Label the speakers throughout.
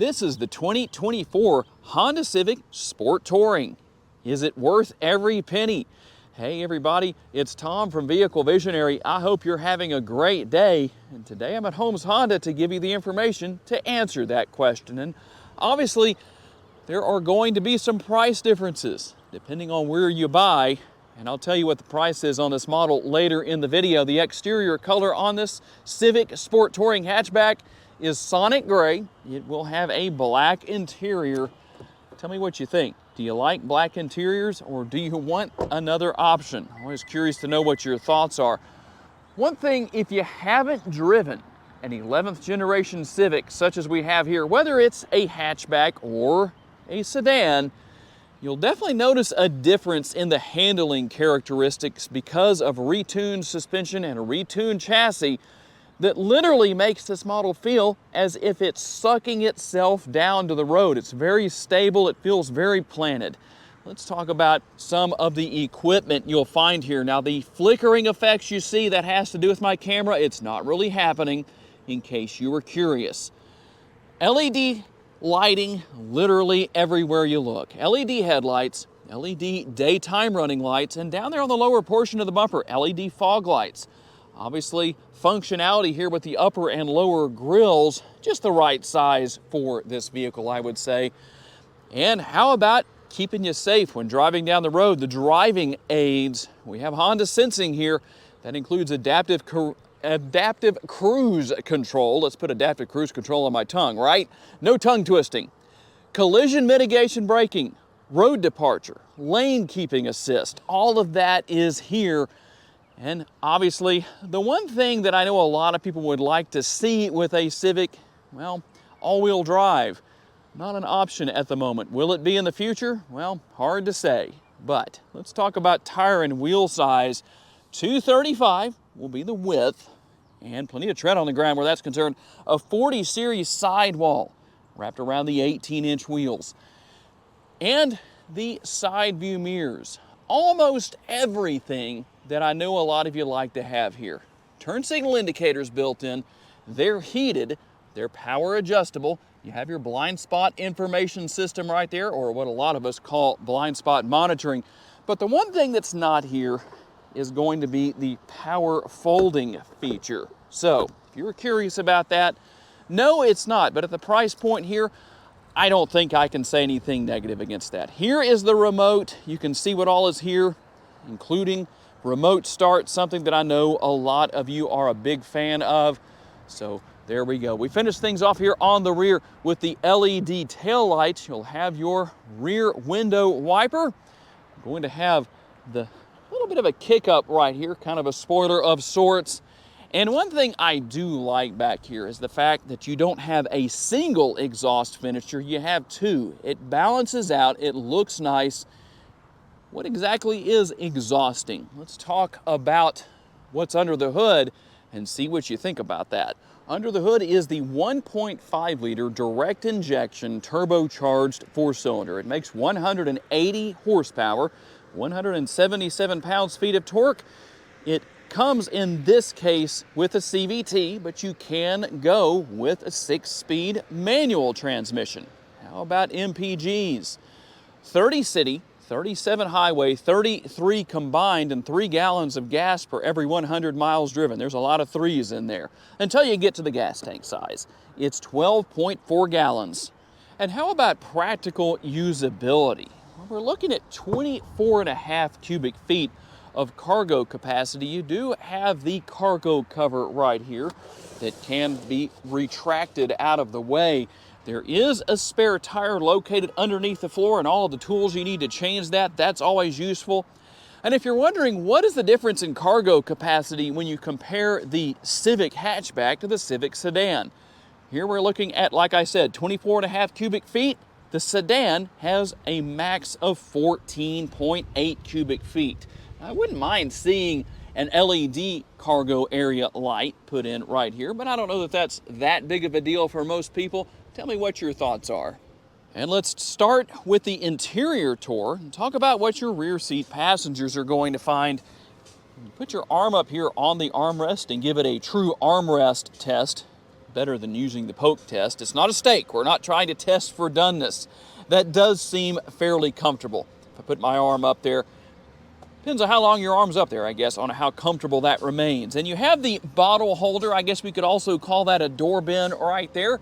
Speaker 1: This is the 2024 Honda Civic Sport Touring. Is it worth every penny? Hey everybody, it's Tom from Vehicle Visionary. I hope you're having a great day. And today I'm at Holmes Honda to give you the information to answer that question. And obviously, there are going to be some price differences depending on where you buy. And I'll tell you what the price is on this model later in the video. The exterior color on this Civic Sport Touring hatchback is Sonic Gray. It will have a black interior. Tell me what you think. Do you like black interiors or do you want another option? I'm always curious to know what your thoughts are. One thing, if you haven't driven an 11th generation Civic such as we have here, whether it's a hatchback or a sedan, you'll definitely notice a difference in the handling characteristics because of retuned suspension and a retuned chassis that literally makes this model feel as if it's sucking itself down to the road. It's very stable, it feels very planted. Let's talk about some of the equipment you'll find here. Now the flickering effects you see, that has to do with my camera. It's not really happening, in case you were curious. LED lighting literally everywhere you look. LED headlights, LED daytime running lights, and down there on the lower portion of the bumper, LED fog lights. Obviously, functionality here with the upper and lower grills, just the right size for this vehicle, I would say. And how about keeping you safe when driving down the road? The driving aids, we have Honda Sensing here. That includes adaptive cruise control. Let's put adaptive cruise control on my tongue, right? No tongue twisting. Collision mitigation braking, road departure, lane keeping assist, all of that is here. And obviously, the one thing that I know a lot of people would like to see with a Civic, well, all-wheel drive. Not an option at the moment. Will it be in the future? Well, hard to say. But let's talk about tire and wheel size. 235 will be the width, and plenty of tread on the ground where that's concerned. A 40 series sidewall wrapped around the 18-inch wheels. And the side view mirrors. Almost everything that I know a lot of you like to have here. Turn signal indicators built in. They're heated. They're power adjustable. You have your blind spot information system right there, or what a lot of us call blind spot monitoring. But the one thing that's not here is going to be the power folding feature. So if you were curious about that, no, it's not. But at the price point here, I don't think I can say anything negative against that. Here is the remote. You can see what all is here, including remote start, something that I know a lot of you are a big fan of. So there we go. We finished things off here on the rear with the LED tail lights. You'll have your rear window wiper. I'm going to have the little bit of a kick up right here, kind of a spoiler of sorts. And one thing I do like back here is the fact that you don't have a single exhaust finisher, you have two. It balances out, it looks nice. What exactly is exhausting? Let's talk about what's under the hood and see what you think about that. Under the hood is the 1.5 liter direct injection turbocharged four-cylinder. It makes 180 horsepower, 177 pounds-feet of torque. It comes in this case with a CVT, but you can go with a 6-speed manual transmission. How about MPGs? 30 city, 37 highway, 33 combined, and 3 gallons of gas per every 100 miles driven. There's a lot of threes in there. Until you get to the gas tank size. It's 12.4 gallons. And how about practical usability? Well, we're looking at 24.5 cubic feet of cargo capacity. You do have the cargo cover right here that can be retracted out of the way. There is a spare tire located underneath the floor, and all of the tools you need to change that, that's always useful. And if you're wondering what is the difference in cargo capacity when you compare the Civic hatchback to the Civic sedan, here we're looking at, like I said, 24.5 cubic feet. The sedan has a max of 14.8 cubic feet. I wouldn't mind seeing an LED cargo area light put in right here, but I don't know that that's that big of a deal for most people. Tell me what your thoughts are. And let's start with the interior tour and talk about what your rear seat passengers are going to find. Put your arm up here on the armrest and give it a true armrest test. better than using the poke test. It's not a stake. We're not trying to test for doneness. That does seem fairly comfortable. If I put my arm up there, depends on how long your arm's up there, I guess, on how comfortable that remains. And you have the bottle holder. I guess we could also call that a door bin right there.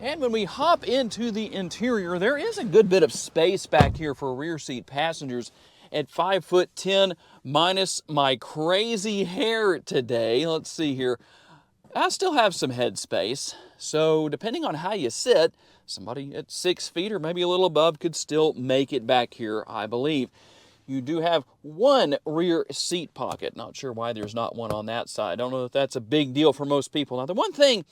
Speaker 1: And when we hop into the interior, there is a good bit of space back here for rear seat passengers at 5'10", minus my crazy hair today. Let's see here. I still have some head space. So depending on how you sit, somebody at 6 feet or maybe a little above could still make it back here, I believe. You do have one rear seat pocket. Not sure why there's not one on that side. I don't know if that's a big deal for most people. Now, the one thing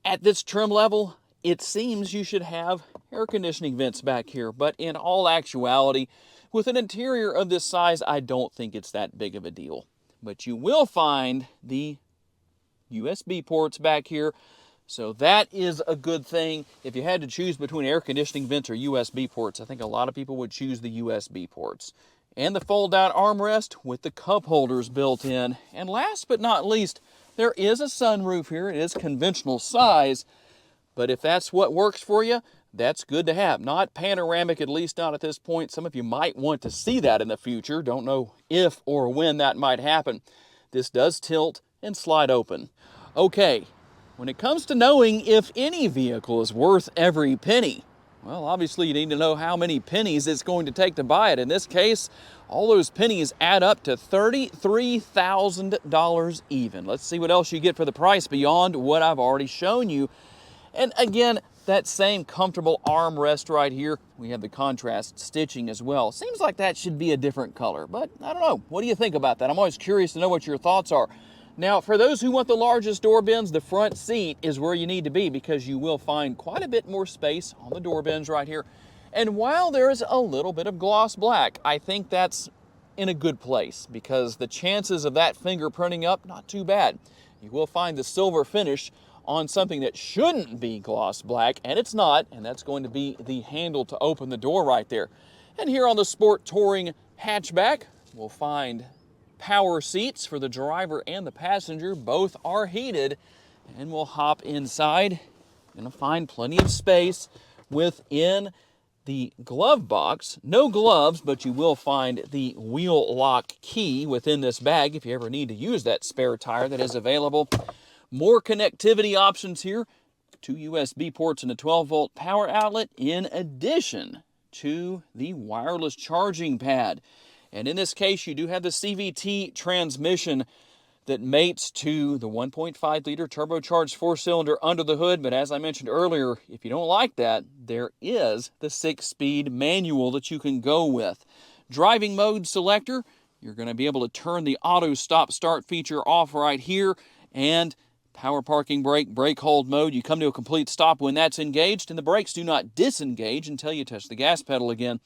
Speaker 1: at this trim level, it seems you should have air conditioning vents back here, but in all actuality, with an interior of this size, I don't think it's that big of a deal. But you will find the USB ports back here, so that is a good thing. If you had to choose between air conditioning vents or USB ports, I think a lot of people would choose the USB ports. And the fold-down armrest with the cup holders built in. And last but not least, there is a sunroof here. It is conventional size, but if that's what works for you, that's good to have. Not panoramic, at least not at this point. Some of you might want to see that in the future. Don't know if or when that might happen. This does tilt and slide open. Okay, when it comes to knowing if any vehicle is worth every penny, well, obviously you need to know how many pennies it's going to take to buy it. In this case, all those pennies add up to $33,000 even. Let's see what else you get for the price beyond what I've already shown you. And again, that same comfortable armrest right here. We have the contrast stitching as well. Seems like that should be a different color, but I don't know. What do you think about that? I'm always curious to know what your thoughts are. Now, for those who want the largest door bins, the front seat is where you need to be because you will find quite a bit more space on the door bins right here. And while there is a little bit of gloss black, I think that's in a good place because the chances of that fingerprinting up, not too bad. You will find the silver finish on something that shouldn't be gloss black, and it's not, and that's going to be the handle to open the door right there. And here on the Sport Touring hatchback, we'll find power seats for the driver and the passenger. Both are heated, and we'll hop inside. Gonna find plenty of space within the glove box. No gloves, but you will find the wheel lock key within this bag if you ever need to use that spare tire that is available. More connectivity options here. 2 USB ports and a 12-volt power outlet in addition to the wireless charging pad. And in this case, you do have the CVT transmission that mates to the 1.5-liter turbocharged 4-cylinder under the hood. But as I mentioned earlier, if you don't like that, there is the 6-speed manual that you can go with. Driving mode selector, you're going to be able to turn the auto stop-start feature off right here. And power parking brake, brake hold mode, you come to a complete stop when that's engaged, and the brakes do not disengage until you touch the gas pedal again.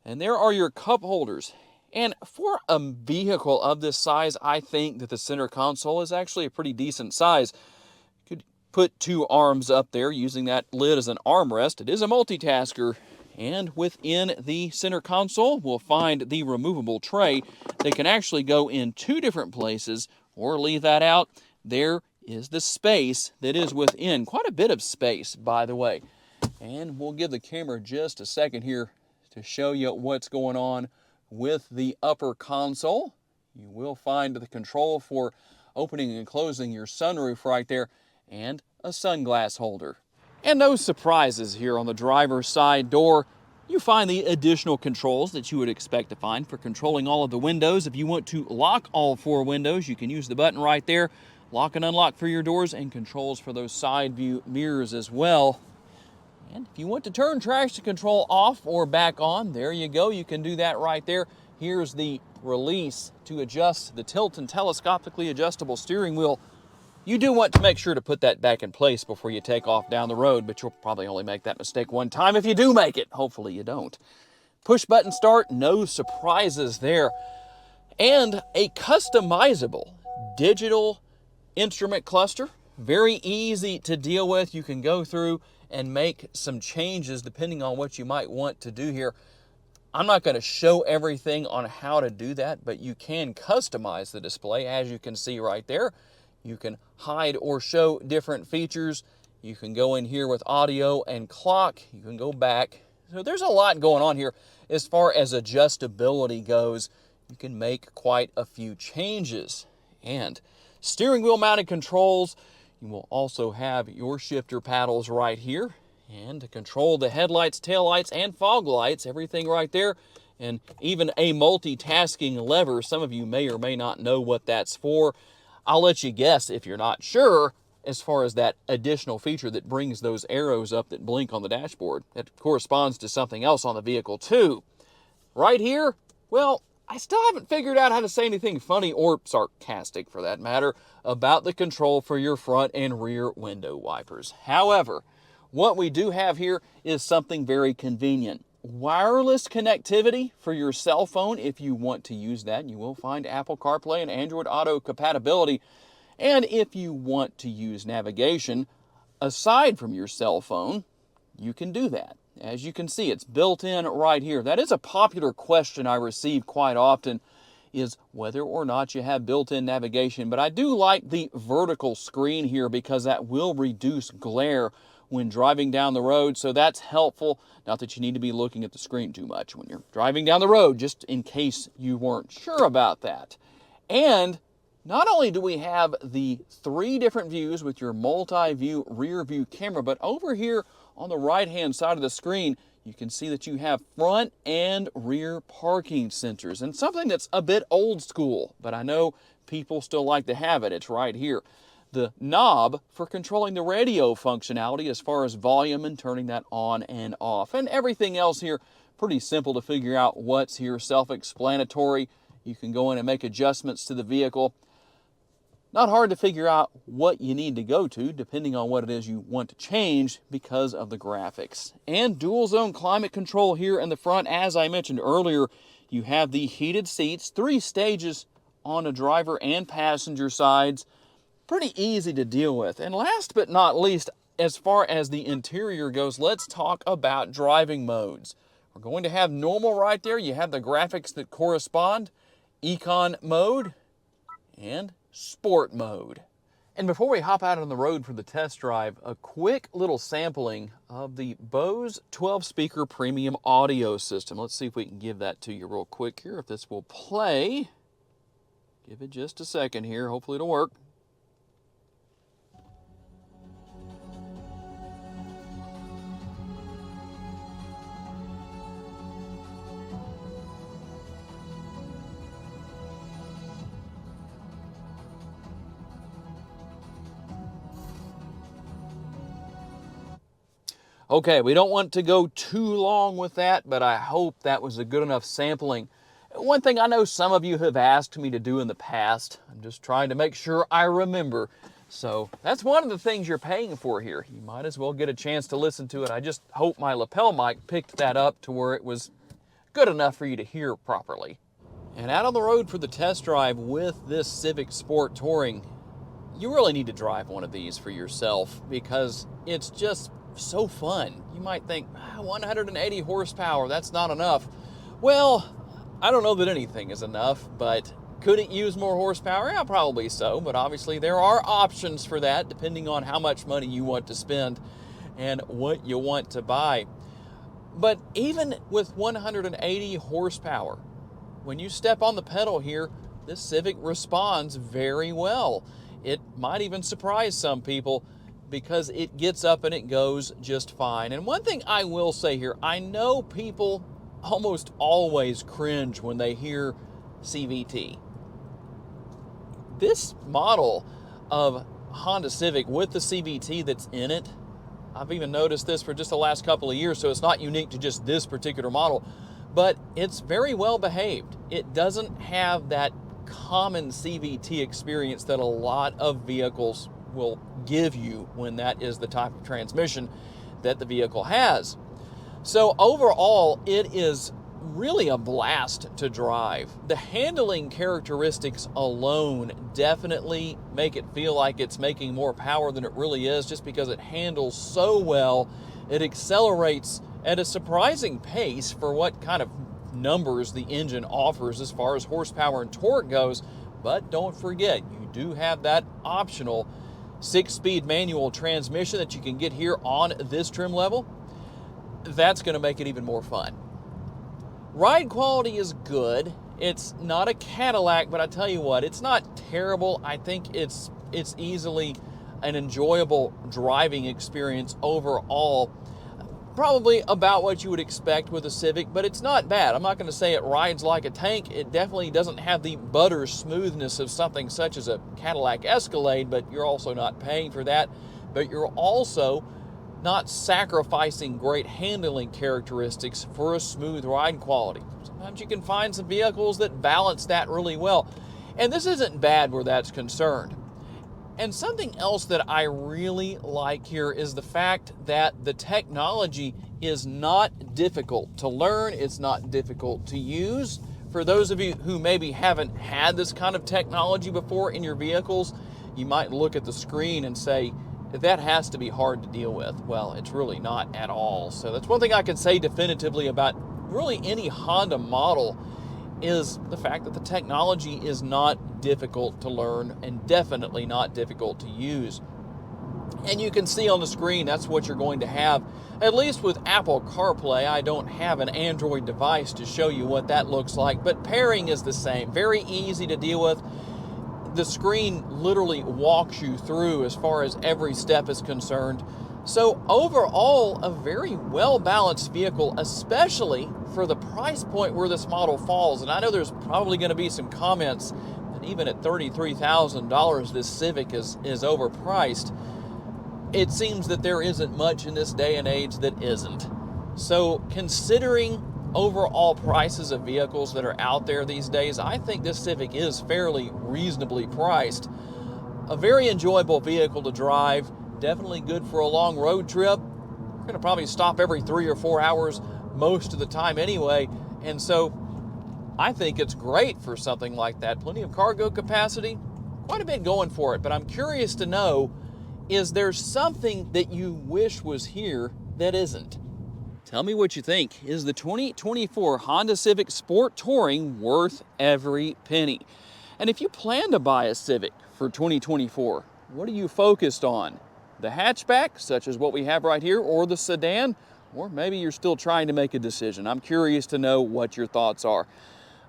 Speaker 1: And there are your cup holders. And for a vehicle of this size, I think that the center console is actually a pretty decent size. You could put 2 arms up there using that lid as an armrest. It is a multitasker. And within the center console, we'll find the removable tray that can actually go in 2 different places or leave that out. There is the space that is within. Quite a bit of space, by the way. And we'll give the camera just a second here to show you what's going on with the upper console. You will find the control for opening and closing your sunroof right there and a sunglass holder. And no surprises here on the driver's side door. You find the additional controls that you would expect to find for controlling all of the windows. If you want to lock all 4 windows, you can use the button right there. Lock and unlock for your doors, and controls for those side view mirrors as well. And if you want to turn traction control off or back on, there you go. You can do that right there. Here's the release to adjust the tilt and telescopically adjustable steering wheel. You do want to make sure to put that back in place before you take off down the road, but you'll probably only make that mistake one time if you do make it. Hopefully you don't. Push button start, no surprises there. And a customizable digital instrument cluster. Very easy to deal with. You can go through and make some changes depending on what you might want to do here. I'm not going to show everything on how to do that, but you can customize the display as you can see right there. You can hide or show different features. You can go in here with audio and clock. You can go back. So there's a lot going on here. As far as adjustability goes, you can make quite a few changes. And steering wheel mounted controls, you will also have your shifter paddles right here. And to control the headlights, taillights, and fog lights, everything right there. And even a multitasking lever. Some of you may or may not know what that's for. I'll let you guess if you're not sure, as far as that additional feature that brings those arrows up that blink on the dashboard. That corresponds to something else on the vehicle too. Right here, well, I still haven't figured out how to say anything funny or sarcastic, for that matter, about the control for your front and rear window wipers. However, what we do have here is something very convenient. Wireless connectivity for your cell phone if you want to use that. You will find Apple CarPlay and Android Auto compatibility. And if you want to use navigation aside from your cell phone, you can do that. As you can see, it's built in right here. That is a popular question I receive quite often, is whether or not you have built-in navigation. But I do like the vertical screen here because that will reduce glare when driving down the road, so that's helpful. Not that you need to be looking at the screen too much when you're driving down the road, just in case you weren't sure about that. And not only do we have the 3 different views with your multi-view rear view camera, but over here on the right-hand side of the screen, you can see that you have front and rear parking sensors. And something that's a bit old school, but I know people still like to have it. It's right here. The knob for controlling the radio functionality as far as volume and turning that on and off. And everything else here, pretty simple to figure out what's here, self-explanatory. You can go in and make adjustments to the vehicle. Not hard to figure out what you need to go to depending on what it is you want to change because of the graphics. And dual zone climate control here in the front. As I mentioned earlier, you have the heated seats, 3 stages on the driver and passenger sides. Pretty easy to deal with. And last but not least, as far as the interior goes, let's talk about driving modes. We're going to have normal right there. You have the graphics that correspond, econ mode, and sport mode. And before we hop out on the road for the test drive, a quick little sampling of the Bose 12-speaker premium audio system. Let's see if we can give that to you real quick here, if this will play. Give it just a second here. Hopefully it'll work. Okay, we don't want to go too long with that, but I hope that was a good enough sampling. One thing I know some of you have asked me to do in the past, I'm just trying to make sure I remember. So that's one of the things you're paying for here. You might as well get a chance to listen to it. I just hope my lapel mic picked that up to where it was good enough for you to hear properly. And out on the road for the test drive with this Civic Sport Touring, you really need to drive one of these for yourself because it's just so fun. You might think, 180 horsepower, that's not enough. Well, I don't know that anything is enough, but could it use more horsepower? Yeah, probably so, but obviously there are options for that depending on how much money you want to spend and what you want to buy. But even with 180 horsepower, when you step on the pedal here, this Civic responds very well. It might even surprise some people because it gets up and it goes just fine. And one thing I will say here, I know people almost always cringe when they hear CVT. This model of Honda Civic with the CVT that's in it, I've even noticed this for just the last couple of years, so it's not unique to just this particular model, but it's very well behaved. It doesn't have that common CVT experience that a lot of vehicles will give you when that is the type of transmission that the vehicle has. So overall, it is really a blast to drive. The handling characteristics alone definitely make it feel like it's making more power than it really is, just because it handles so well. It accelerates at a surprising pace for what kind of numbers the engine offers as far as horsepower and torque goes. But don't forget, you do have that optional 6-speed manual transmission that you can get here on this trim level, that's going to make it even more fun. Ride quality is good. It's not a Cadillac, but I tell you what, it's not terrible. I think it's easily an enjoyable driving experience overall. Probably about what you would expect with a Civic, but it's not bad. I'm not going to say it rides like a tank. It definitely doesn't have the butter smoothness of something such as a Cadillac Escalade, but you're also not paying for that. But you're also not sacrificing great handling characteristics for a smooth ride quality. Sometimes you can find some vehicles that balance that really well. And this isn't bad where that's concerned. And something else that I really like here is the fact that the technology is not difficult to learn. It's not difficult to use. For those of you who maybe haven't had this kind of technology before in your vehicles, you might look at the screen and say, that has to be hard to deal with. Well, it's really not at all. So that's one thing I can say definitively about really any Honda model, is the fact that the technology is not difficult to learn and definitely not difficult to use. And you can see on the screen that's what you're going to have, at least with Apple CarPlay. I don't have an Android device to show you what that looks like, but pairing is the same. Very easy to deal with. The screen literally walks you through as far as every step is concerned. So overall, a very well-balanced vehicle, especially for the price point where this model falls. And I know there's probably going to be some comments that even at $33,000, this Civic is overpriced. It seems that there isn't much in this day and age that isn't. So considering overall prices of vehicles that are out there these days, I think this Civic is fairly reasonably priced. A very enjoyable vehicle to drive. Definitely good for a long road trip. We're going to probably stop every 3 or 4 hours most of the time anyway, and so I think it's great for something like that. Plenty of cargo capacity, quite a bit going for it. But I'm curious to know, is there something that you wish was here that isn't? Tell me what you think. Is the 2024 Honda Civic Sport Touring worth every penny? And if you plan to buy a Civic for 2024, what are you focused on? The hatchback, such as what we have right here, or the sedan? Or maybe you're still trying to make a decision. I'm curious to know what your thoughts are.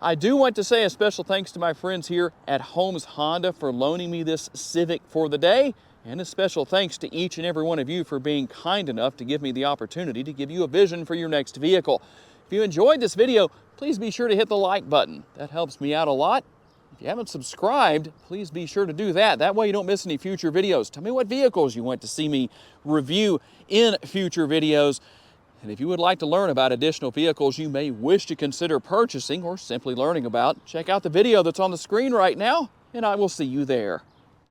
Speaker 1: I do want to say a special thanks to my friends here at Holmes Honda for loaning me this Civic for the day. And a special thanks to each and every one of you for being kind enough to give me the opportunity to give you a vision for your next vehicle. If you enjoyed this video, please be sure to hit the like button. That helps me out a lot. If you haven't subscribed, please be sure to do that. That way you don't miss any future videos. Tell me what vehicles you want to see me review in future videos. And if you would like to learn about additional vehicles you may wish to consider purchasing or simply learning about, check out the video that's on the screen right now, and I will see you there.